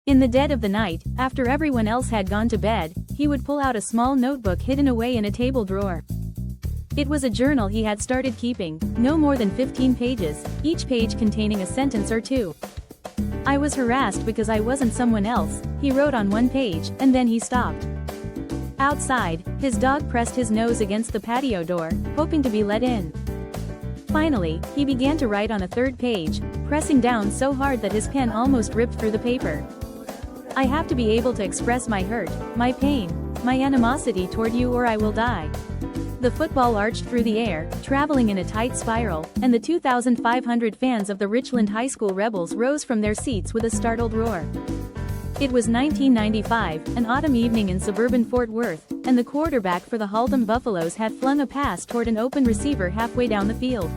In the dead of the night, after everyone else had gone to bed, he would pull out a small notebook hidden away in a table drawer. It was a journal he had started keeping, no more than 15 pages, each page containing a sentence or two. "I was harassed because I wasn't someone else," he wrote on one page, and then he stopped. Outside, his dog pressed his nose against the patio door, hoping to be let in. Finally, he began to write on a third page, pressing down so hard that his pen almost ripped through the paper. "I have to be able to express my hurt, my pain, my animosity toward you, or I will die." The football arched through the air, traveling in a tight spiral, and the 2,500 fans of the Richland High School Rebels rose from their seats with a startled roar. It was 1995, an autumn evening in suburban Fort Worth, and the quarterback for the Haltom Buffaloes had flung a pass toward an open receiver halfway down the field.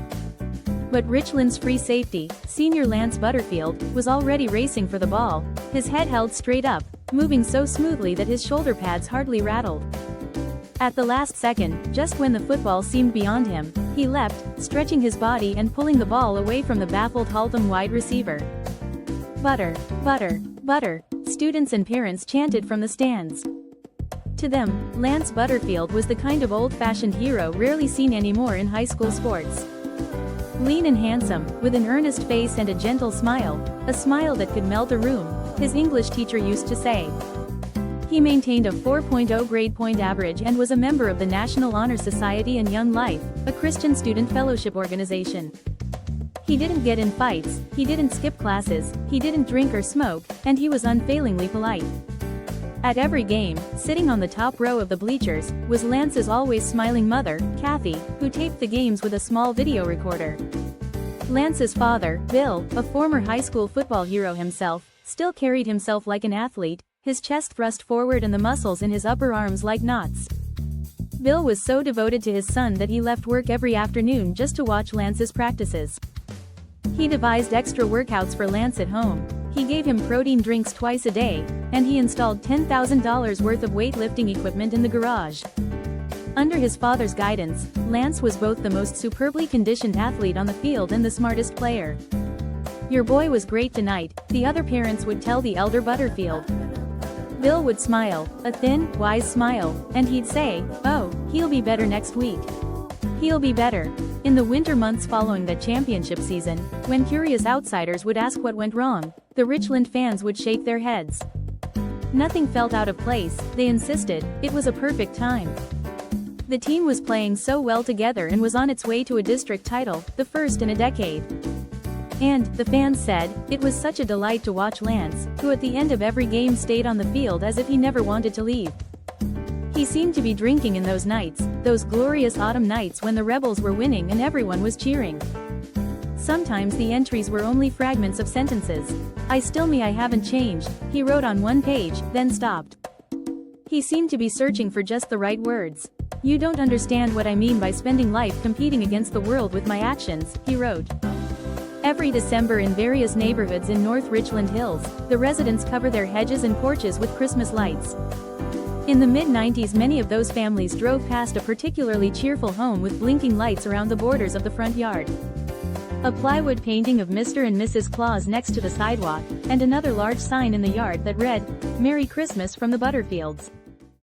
But Richland's free safety, senior Lance Butterfield, was already racing for the ball, his head held straight up, moving so smoothly that his shoulder pads hardly rattled. At the last second, just when the football seemed beyond him, he leapt, stretching his body and pulling the ball away from the baffled Haltom wide receiver. "Butter, butter, butter," students and parents chanted from the stands. To them, Lance Butterfield was the kind of old-fashioned hero rarely seen anymore in high school sports. Lean and handsome, with an earnest face and a gentle smile, a smile that could melt a room, his English teacher used to say. He maintained a 4.0 grade point average and was a member of the National Honor Society and Young Life, a Christian student fellowship organization. He didn't get in fights, he didn't skip classes, he didn't drink or smoke, and he was unfailingly polite. At every game, sitting on the top row of the bleachers, was Lance's always smiling mother, Kathy, who taped the games with a small video recorder. Lance's father, Bill, a former high school football hero himself, still carried himself like an athlete, his chest thrust forward and the muscles in his upper arms like knots. Bill was so devoted to his son that he left work every afternoon just to watch Lance's practices. He devised extra workouts for Lance at home, he gave him protein drinks twice a day, and he installed $10,000 worth of weightlifting equipment in the garage. Under his father's guidance, Lance was both the most superbly conditioned athlete on the field and the smartest player. "Your boy was great tonight," the other parents would tell the elder Butterfield. Bill would smile, a thin, wise smile, and he'd say, "Oh, he'll be better next week. He'll be better." In the winter months following that championship season, when curious outsiders would ask what went wrong, the Richland fans would shake their heads. Nothing felt out of place, they insisted, it was a perfect time. The team was playing so well together and was on its way to a district title, the first in a decade. And, the fans said, it was such a delight to watch Lance, who at the end of every game stayed on the field as if he never wanted to leave. He seemed to be drinking in those nights, those glorious autumn nights when the Rebels were winning and everyone was cheering. Sometimes the entries were only fragments of sentences. "I still me, I haven't changed," he wrote on one page, then stopped. He seemed to be searching for just the right words. "You don't understand what I mean by spending life competing against the world with my actions," he wrote. Every December in various neighborhoods in North Richland Hills, the residents cover their hedges and porches with Christmas lights. In the mid-90s, many of those families drove past a particularly cheerful home with blinking lights around the borders of the front yard. A plywood painting of Mr. and Mrs. Claus next to the sidewalk, and another large sign in the yard that read, "Merry Christmas from the Butterfields."